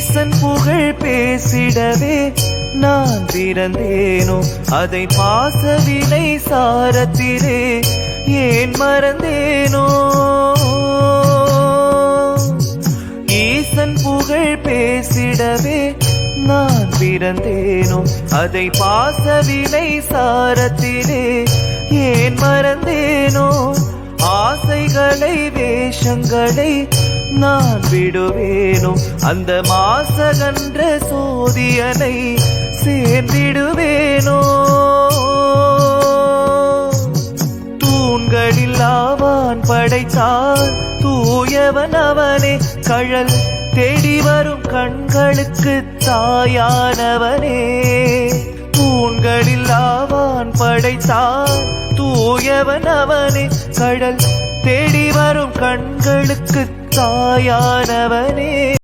ஈசன் புகழ் பேசிடவே நான் பிறந்தேனோ, அதை பாசவினை சாரத்திலே ஏன் மறந்தேனோ. ஈசன் புகழ் பேசிடவே நான் பிறந்தேனோ, அதை பாசவினை சாரத்திலே ஏன் மறந்தேனோ. ஆசைகளை வேஷங்களை நான் விடுவேனோ, அந்த மாசகன்ற சோதியனை சேர்ந்திடுவேனோ. தூண்களில் ஆவான் படைத்தான் தூயவன் அவனே, கழல் தேடி வரும் கண்களுக்கு தாயானவனே. தூண்களில் ஆவான் படைத்தான் தூயவன் அவனே, கடல் தேடி வரும் கண்களுக்கு தாயானவனே.